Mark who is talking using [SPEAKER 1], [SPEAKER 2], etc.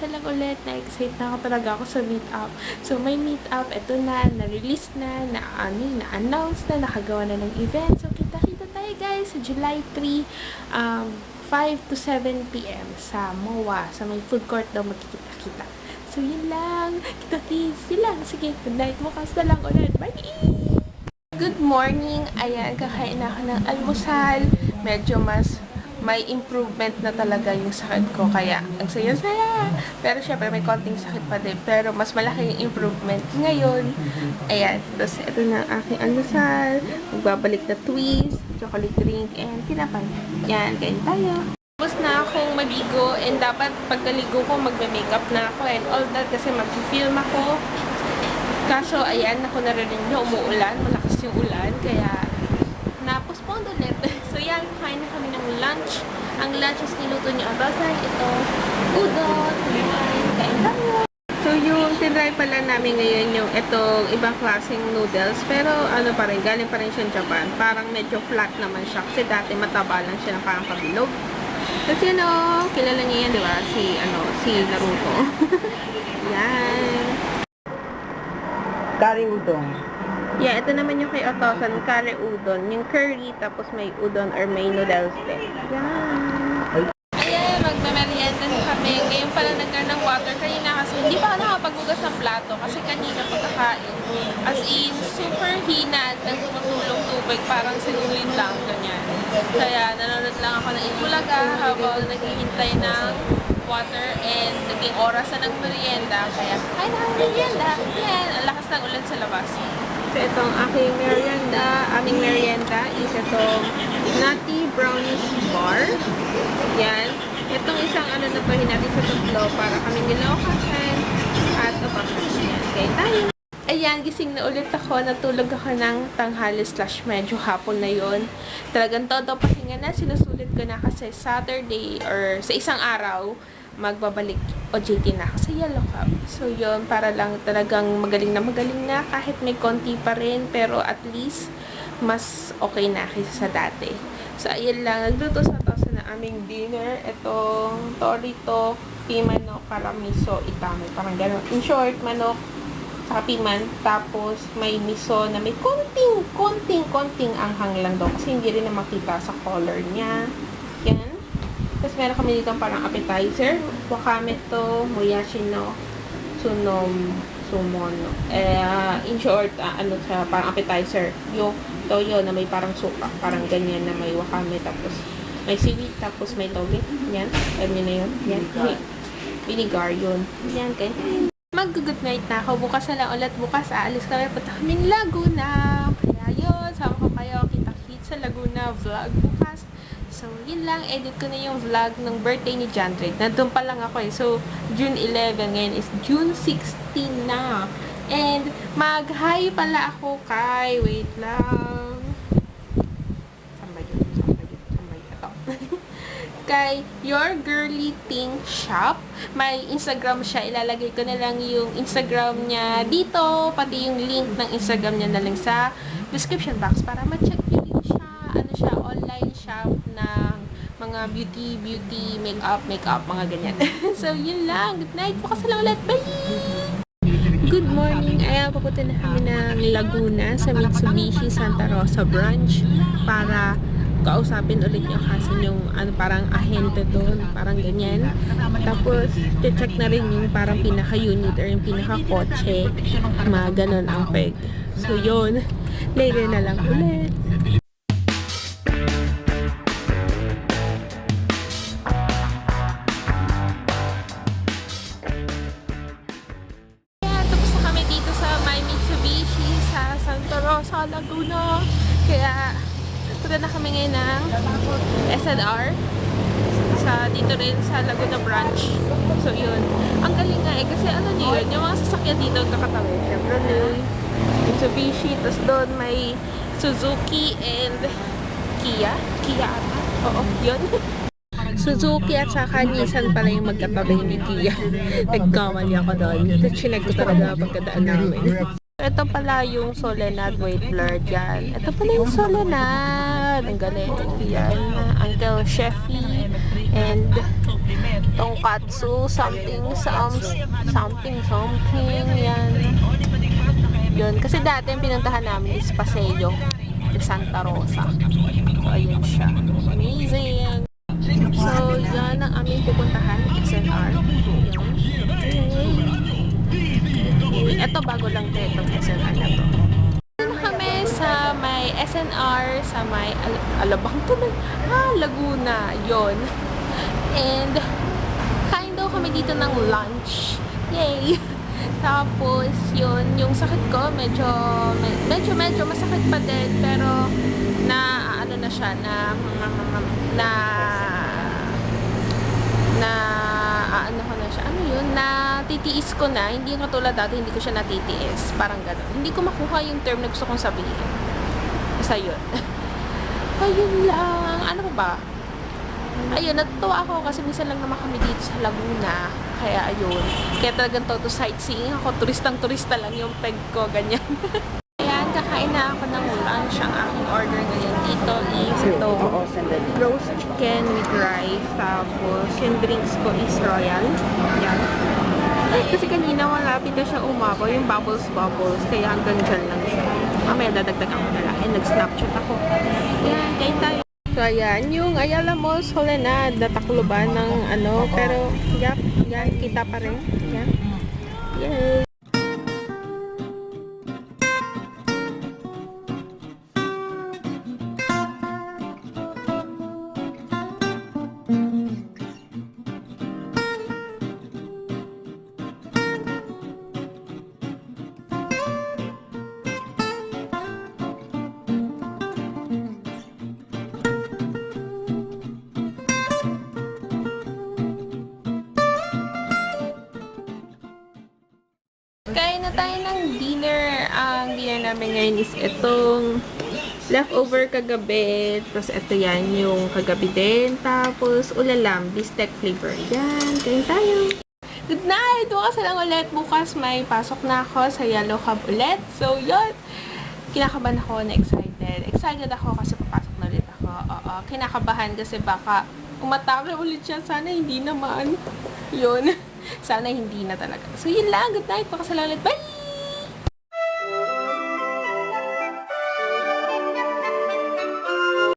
[SPEAKER 1] isa lang ulit, na-excite na ako talaga ako sa meetup. So, may meetup, eto na-release na-announce na, nakagawa na ng event. So, kita-kita tayo guys sa July 3, 5 to 7 p.m. sa MOA, sa may food court daw magkikita-kita. So, yun lang. Kita-kits. Yun lang. Sige, good night. Bukas na lang ulit. Bye! Good morning. Ayan, kakain na ako ng almusal. Medyo mas may improvement na talaga yung sakit ko. Kaya, ang saya-saya. Pero syempre, may konting sakit pa din. Pero mas malaki yung improvement ngayon. Ayan. Tapos, ito na ang aking almusal. Magbabalik na twist, chocolate drink, and tinapay. Yan, kain tayo. Tapos na akong maligo. And dapat pagkaligo ko, magme-makeup na ako. And all that kasi mag-film ako. Kaso, ayan, ako narinig na umuulan. Malakas yung ulan. Kaya, na-postpone ulit. So, yan, kain na kami ng lunch. Ang lunch is niluto niyo atasan. Ito, udon. Kain tayo. So, yung tinry pala namin ngayon yung itong ibang klaseng noodles. Pero, ano pa rin, galing pa rin siya Japan. Parang medyo flat naman siya. Kasi dati mataba lang siya ng parang kabilog. Kasi, kilala niya yan, di ba? Si Naruto. Yan.
[SPEAKER 2] Kari udon.
[SPEAKER 1] Yeah, ito naman yung kay Otosan, kare udon. Yung curry, tapos may udon or may noodles din. Yan. Ayan, magme-merienda na kami. Ngayon pala nagkaroon ng water. Kanina kasi hindi pa ako nakapaghugas ng plato. Kasi kanina pagkakain, as in, super hina at nagtumutulong tubig. Parang sinulid lang, ganyan. Kaya nanonood lang ako ng Itbulaga habang naghihintay ng water and naging oras na ng merienda. Kaya, ay na merienda. Yan, ang lakas ng ulan sa labas. So, itong aking merienda, aming merienda is itong Nutty Brownies Bar. Yan. Itong isang na pahin natin sa tatlo para kami nilokasan at opasan. Yan. Kaya tayo. Ayan, gising na ulit ako. Natulog ako ng tanghali / medyo hapon na yon. Talagang todo pahinga na. Sinusulit ko na kasi Saturday or sa isang araw, magbabalik OJT na ako sa Yellow Cab. So, yun, para lang talagang magaling na kahit may konti pa rin, pero at least mas okay na kaysa sa dati. So, ayun lang. Nagluto sa tosa na aming dinner. Itong torito, pimano, karamiso, itame. Parang gano'n. In short, manok, saka piman. Tapos, may miso na may konting anghang lang daw. Kasi hindi rin na makita sa color niya. Yan. Tapos meron kami dito parang appetizer. Wakame to, moyashi no, sumono. In short, siya, parang appetizer. Yung toyo na may parang suka. Parang ganyan na may wakame. Tapos may seaweed. Tapos may toge. Yan. Alam nyo na yun. Yan. Vinegar yun. Yan. Ganyan. Mag-good night na ako. Bukas na lang ulit. Bukas aalis kami. Punta kami Laguna. Kaya yun. Sama ko kayo. Kita-kits sa Laguna vlog bukas. So, yun lang. Edit ko na yung vlog ng birthday ni John Drake. Nandun pa lang ako eh. So, June 11. Ngayon is June 16 na. And, mag-hi pala ako kay... Wait lang. Saan ba yun? Ito. Kay Your Girly Thing Shop. May Instagram siya. Ilalagay ko na lang yung Instagram niya dito. Pati yung link ng Instagram niya na lang sa description box para ma-check nyo din siya. Ano siya, online shop ng mga beauty, makeup, mga ganyan. So, yun lang. Good night. Bukas na lang ulit. Bye! Good morning. Ayan, papunta na kami ng Laguna sa Mitsubishi Santa Rosa branch para kausapin ulit yung kasi yung parang ahente doon, parang ganyan. Tapos, check na rin yung parang pinaka-unit or yung pinaka-kotse. Mga ganon ang peg. So, yun. Later na lang ulit. Tapos na kami dito sa my Mitsubishi sa Santa Rosa, Laguna. Kaya, punta na kami ngayon ng SNR dito rin sa Laguna branch. So, yun. Ang galing nga eh. Kasi yun, yung mga sasakyan dito kakatabi. Chevrolet, Mitsubishi, tapos doon may Suzuki and Kia. Kia ata? Oo, yun. Suzuki at saka Nissan pala yung magkatabi ni Kia. Nagkamali ako doon. Tapos chinek ko talaga pagkadaan namin. Ito pala yung Solenad. Wait, blur dyan. Ito pala yung Solenad. Ang galing. Yan. Uncle Sheffy. And tonkatsu. Something. Yan. Yun. Kasi dati yung pinuntahan namin is Paseo de Santa Rosa. So, ayun siya. Amazing. So, yan ang aming pupuntahan. SNR. Yan. Ito, bago lang itong SNR na to. Dito kami sa may SNR, sa may Alabang tuloy. Laguna. Yon. And, kain daw kami dito ng lunch. Yay! Tapos, yun, yung sakit ko, medyo masakit pa din, pero, ano na siya, ano ko na siya, ano yun, natitiis ko na, hindi yung katulad dati, hindi ko siya natitiis, parang gano'n. Hindi ko makuha yung term na gusto kong sabihin. Basta yun. Ayun lang, ano ba? Ayun, natutuwa ako kasi minsan lang naman kami dito sa Laguna. Kaya ayun. Kaya talagang to sightseeing ako. Turistang-turista lang yung peg ko, ganyan. Ayan, kakain na ako ng lunch. Ang aking order ngayon dito is ito. Roast chicken with rice. Tapos, yung drinks ko is royal. Ayan. Kasi kanina malapit na siya umapaw. Yung bubbles. Kaya hanggang dyan lang siya. Mamaya dadagdagan ko na lang. And nag-snapchat ako. Ayan, kain tayo. So, ayan, yung Ayala Mall Solenad, natakloban ng ano, pero, yap, yan, kita pa rin. Yan. Yay! Kain na tayo ng dinner. Ang dinner namin ngayon is itong leftover kagabi. Tapos ito yan, yung kagabi din. Tapos ulalam, bistec flavor. Yan, kain tayo. Good night! Bukas lang ulit. Bukas may pasok na ako sa Yellow Cab ulit. So, yun. Kinakabahan ako na excited. Excited ako kasi papasok na ulit ako. Oo, kinakabahan kasi baka umatake ulit siya. Sana hindi naman. Yun. Sana hindi na talaga. So, yun lang. Good night. Bukas lang ulit. Bye!